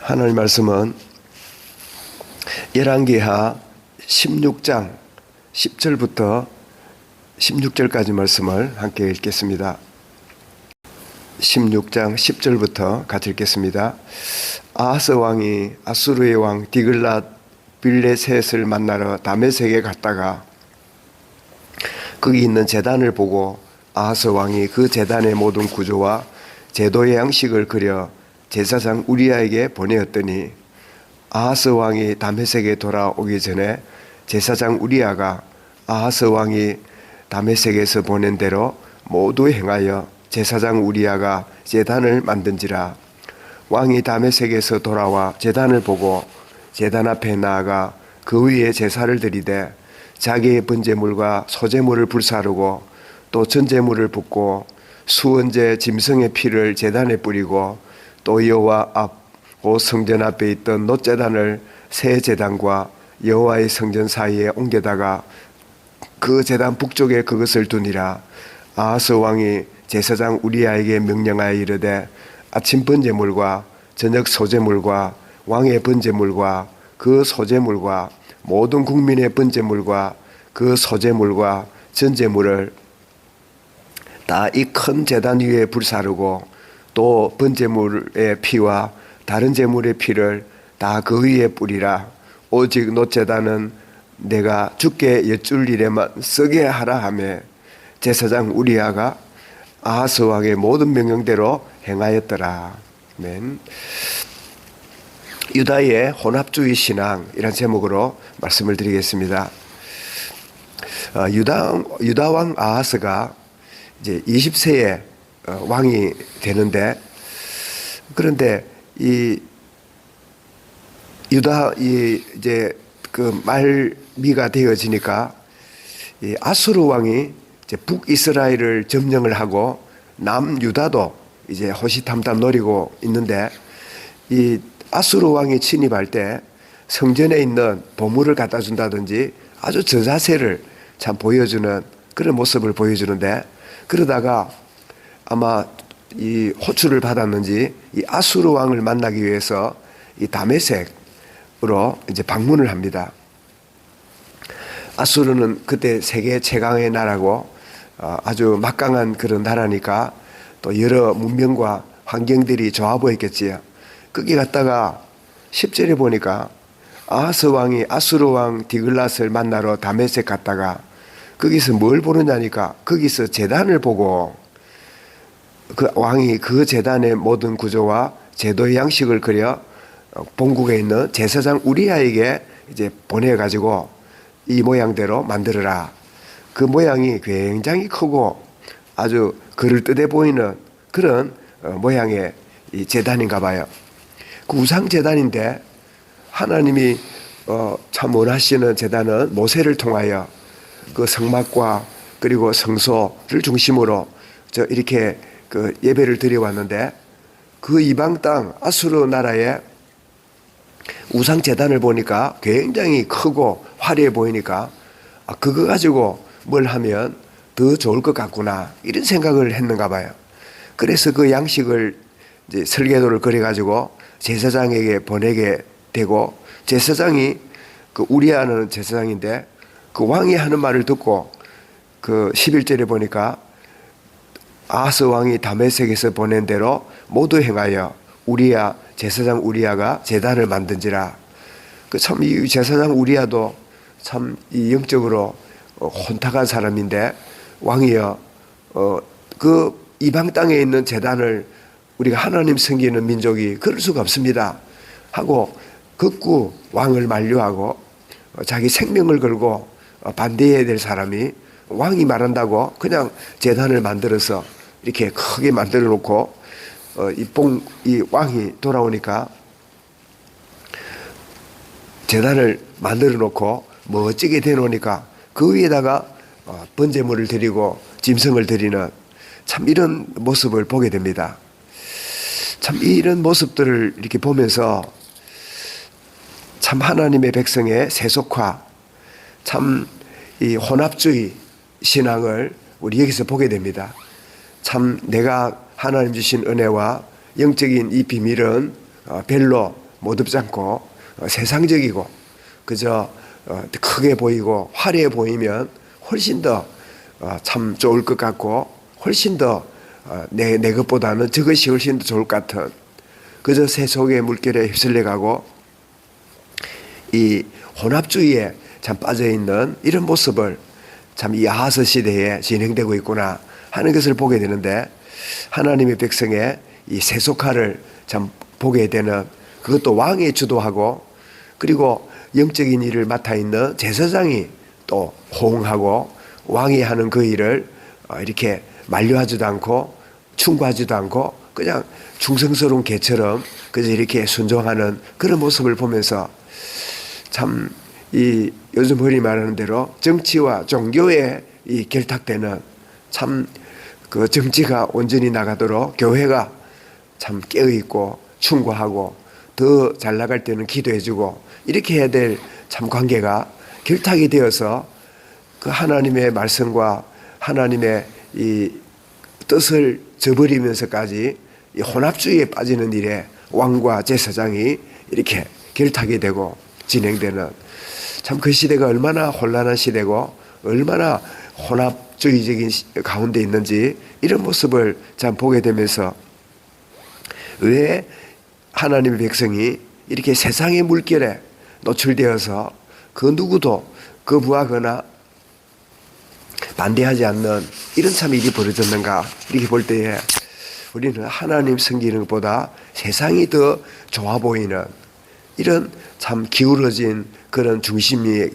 하나님 말씀은 열왕기하 16장 10절부터 16절까지 말씀을 함께 읽겠습니다. 16장 10절부터 같이 읽겠습니다. 아하스 왕이 아수르의 왕 디글랏 빌레셋을 만나러 다메섹에 갔다가 거기 있는 제단을 보고 아하스 왕이 그 제단의 모든 구조와 제도의 양식을 그려 제사장 우리야에게 보내었더니 아하스 왕이 다메섹에 돌아오기 전에 제사장 우리야가 아하스 왕이 다메섹에서 보낸 대로 모두 행하여 제사장 우리야가 제단을 만든지라. 왕이 다메섹에서 돌아와 제단을 보고 제단 앞에 나아가 그 위에 제사를 드리되 자기의 번제물과 소제물을 불사르고 또 전제물을 붓고 수원제 짐승의 피를 제단에 뿌리고 또 여호와 앞 곧 성전 앞에 있던 놋제단을 새 제단과 여호와의 성전 사이에 옮겨다가 그 제단 북쪽에 그것을 두니라. 아하스 왕이 제사장 우리야에게 명령하여 이르되 아침 번제물과 저녁 소제물과 왕의 번제물과 그 소제물과 모든 국민의 번제물과 그 소제물과 전제물을 다 이 큰 제단 위에 불사르고 또 번제물의 피와 다른 제물의 피를 다 그 위에 뿌리라. 오직 놋제단은 내가 주께 여쭐 일에만 쓰게 하라 하며 제사장 우리야가 아하스 왕의 모든 명령대로 행하였더라. 아멘. 유다의 혼합주의 신앙, 이런 제목으로 말씀을 드리겠습니다. 유다 왕 아하스가 이제 20세에 왕이 되는데, 그런데 이 이제 그 말미가 되어지니까 이 아수르 왕이 이제 북이스라엘을 점령을 하고 남유다도 이제 호시탐탐 노리고 있는데, 이 아수르 왕이 침입할 때 성전에 있는 보물을 갖다 준다든지 아주 저자세를 참 보여주는 그런 모습을 보여주는데, 그러다가 아마 이 호출을 받았는지 이 아수르 왕을 만나기 위해서 이 다메섹으로 이제 방문을 합니다. 아수르는 그때 세계 최강의 나라고 아주 막강한 그런 나라니까 또 여러 문명과 환경들이 좋아 보였겠지요. 거기 갔다가 10절에 보니까 아하스 왕이 아수르 왕 디글랏을 만나러 다메섹 갔다가 거기서 뭘 보느냐니까 거기서 제단을 보고 그 왕이 그 제단의 모든 구조와 제도의 양식을 그려 본국에 있는 제사장 우리야에게 이제 보내가지고 이 모양대로 만들어라. 그 모양이 굉장히 크고 아주 그럴듯해 보이는 그런 모양의 이 제단인가 봐요. 그 우상 제단인데 하나님이 참 원하시는 제단은 모세를 통하여 그 성막과 그리고 성소를 중심으로 이렇게 그 예배를 드려왔는데, 그 이방 땅 아수르 나라의 우상 제단을 보니까 굉장히 크고 화려해 보이니까 그거 가지고 뭘 하면 더 좋을 것 같구나, 이런 생각을 했는가 봐요. 그래서 그 양식을 이제 설계도를 그려가지고 제사장에게 보내게 되고, 제사장이 그 우리야는 제사장인데 그 왕이 하는 말을 듣고 그 11절에 보니까 아하스 왕이 다메섹에서 보낸 대로 모두 행하여 우리야 제사장 우리야가 제단을 만든지라. 그 참 이 제사장 우리야도 참 이 영적으로 혼탁한 사람인데, 왕이여 그 이방 땅에 있는 제단을 우리가 하나님 섬기는 민족이 그럴 수가 없습니다 하고 극구 왕을 만류하고 자기 생명을 걸고 반대해야 될 사람이 왕이 말한다고 그냥 제단을 만들어서 이렇게 크게 만들어 놓고 이 왕이 돌아오니까 제단을 만들어 놓고 멋지게 대놓으니까 그 위에다가 번제물을 드리고 짐승을 드리는 참 이런 모습을 보게 됩니다. 참 이런 모습들을 이렇게 보면서 참 하나님의 백성의 세속화, 참 이 혼합주의 신앙을 우리 여기서 보게 됩니다. 참 내가 하나님 주신 은혜와 영적인 이 비밀은 별로 못없지 않고 세상적이고 그저 크게 보이고 화려해 보이면 훨씬 더 참 좋을 것 같고 훨씬 더 내 것보다는 저것이 훨씬 더 좋을 것 같은 그저 세속의 물결에 휩쓸려 가고 이 혼합주의에 참 빠져있는 이런 모습을 참 이 아하스 시대에 진행되고 있구나 하는 것을 보게 되는데 하나님의 백성의 이 세속화를 참 보게 되는 그것도 왕이 주도하고 그리고 영적인 일을 맡아 있는 제사장이 또 호응하고 왕이 하는 그 일을 이렇게 만류하지도 않고 충고하지도 않고 그냥 충성스러운 개처럼 그저 이렇게 순종하는 그런 모습을 보면서 참 이 요즘 흔히 말하는 대로 정치와 종교에 이 결탁되는 참 그 정치가 온전히 나가도록 교회가 참 깨어있고 충고하고 더 잘 나갈 때는 기도해주고 이렇게 해야 될 참 관계가 결탁이 되어서 그 하나님의 말씀과 하나님의 이 뜻을 저버리면서까지 이 혼합주의에 빠지는 일에 왕과 제사장이 이렇게 결탁이 되고 진행되는 참 그 시대가 얼마나 혼란한 시대고 얼마나 혼합주의적인 가운데 있는지 이런 모습을 참 보게 되면서 왜 하나님의 백성이 이렇게 세상의 물결에 노출되어서 그 누구도 거부하거나 반대하지 않는 이런 참 일이 벌어졌는가 이렇게 볼 때에 우리는 하나님 섬기는 것보다 세상이 더 좋아 보이는 이런 참 기울어진 그런 중심이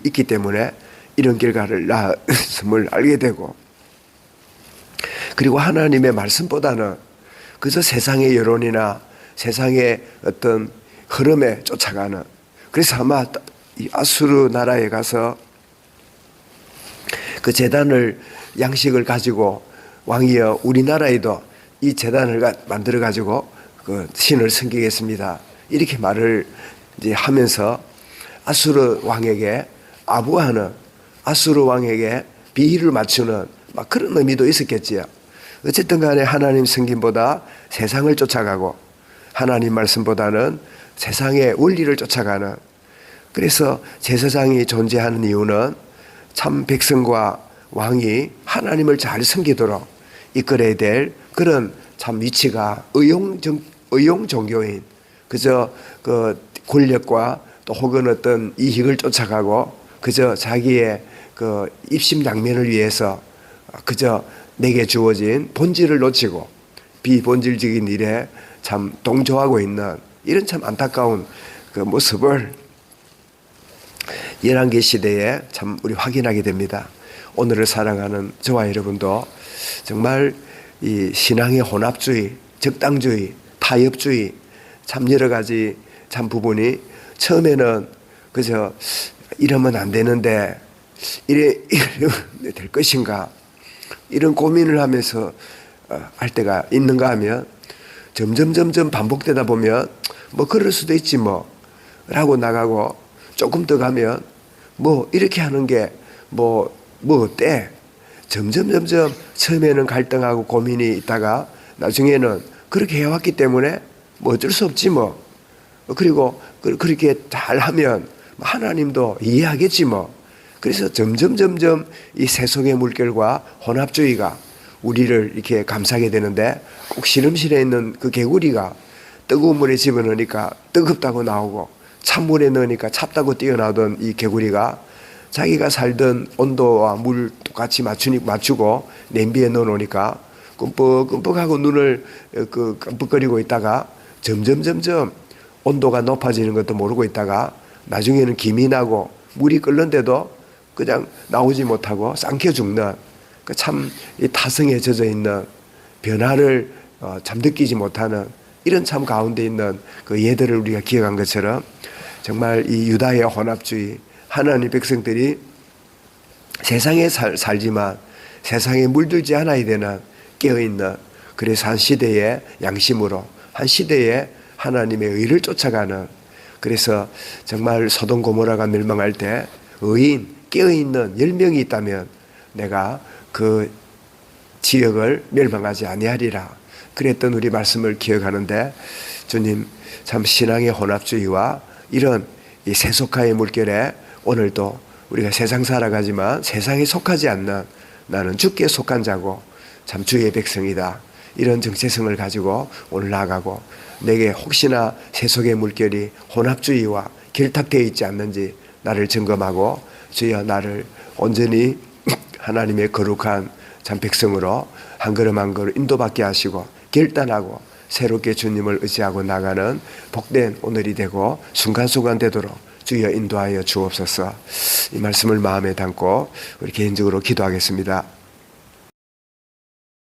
있기 때문에 이런 결과를 낳았음을 알게 되고 그리고 하나님의 말씀보다는 그저 세상의 여론이나 세상의 어떤 흐름에 쫓아가는 그래서 아마 이 아수르 나라에 가서 그 제단을 양식을 가지고 왕이여 우리나라에도 이 제단을 만들어 가지고 그 신을 섬기겠습니다. 이렇게 말을 이제 하면서 아수르 왕에게 아부하는 아수르 왕에게 비위를 맞추는 막 그런 의미도 있었겠지요. 어쨌든 간에 하나님 섬김보다 세상을 쫓아가고 하나님 말씀보다는 세상의 원리를 쫓아가는 그래서 제사장이 존재하는 이유는 참 백성과 왕이 하나님을 잘 섬기도록 이끌어야 될 그런 참 위치가 의용 종교인 그저 그 권력과 또 혹은 어떤 이익을 쫓아가고 그저 자기의 그 입심양면을 위해서 그저 내게 주어진 본질을 놓치고 비본질적인 일에 참 동조하고 있는 이런 참 안타까운 그 모습을 열왕기 시대에 참 우리 확인하게 됩니다. 오늘을 살아가는 저와 여러분도 정말 이 신앙의 혼합주의, 적당주의, 타협주의 참 여러 가지 참 부분이 처음에는 그저 이러면 안 되는데 이래 될 것인가 이런 고민을 하면서 할 때가 있는가 하면 점점 반복되다 보면 뭐 그럴 수도 있지 뭐 라고 나가고 조금 더 가면 뭐 이렇게 하는 게 뭐 어때 점점 처음에는 갈등하고 고민이 있다가 나중에는 그렇게 해왔기 때문에 뭐 어쩔 수 없지 뭐 그리고 그렇게 잘 하면 하나님도 이해하겠지 뭐 그래서 점점 이 세속의 물결과 혼합주의가 우리를 이렇게 감싸게 되는데 꼭 실험실에 있는 그 개구리가 뜨거운 물에 집어넣으니까 뜨겁다고 나오고 찬물에 넣으니까 찹다고 뛰어나오던 이 개구리가 자기가 살던 온도와 물 똑같이 맞추고 냄비에 넣어놓으니까 끔뻑끔뻑하고 눈을 깜빡거리고 있다가 점점 온도가 높아지는 것도 모르고 있다가 나중에는 김이 나고 물이 끓는데도 그냥 나오지 못하고 삼켜 죽는 그 참 이 타성에 젖어 있는 변화를 참 느끼지 못하는 이런 참 가운데 있는 그 예들을 우리가 기억한 것처럼 정말 이 유다의 혼합주의 하나님 백성들이 세상에 살지만 세상에 물들지 않아야 되는 깨어있는 그래서 한 시대의 양심으로 한 시대의 하나님의 의를 쫓아가는 그래서 정말 소돔 고모라가 멸망할 때 의인 깨어있는 10명이 있다면 내가 그 지역을 멸망하지 아니하리라 그랬던 우리 말씀을 기억하는데 주님 참 신앙의 혼합주의와 이런 이 세속화의 물결에 오늘도 우리가 세상 살아가지만 세상에 속하지 않는 나는 주께 속한 자고 참 주의 백성이다. 이런 정체성을 가지고 오늘 나아가고 내게 혹시나 세속의 물결이 혼합주의와 결탁되어 있지 않는지 나를 점검하고 주여 나를 온전히 하나님의 거룩한 참 백성으로 한 걸음 한 걸음 인도받게 하시고 결단하고 새롭게 주님을 의지하고 나가는 복된 오늘이 되고 순간순간 되도록 주여 인도하여 주옵소서. 이 말씀을 마음에 담고 우리 개인적으로 기도하겠습니다.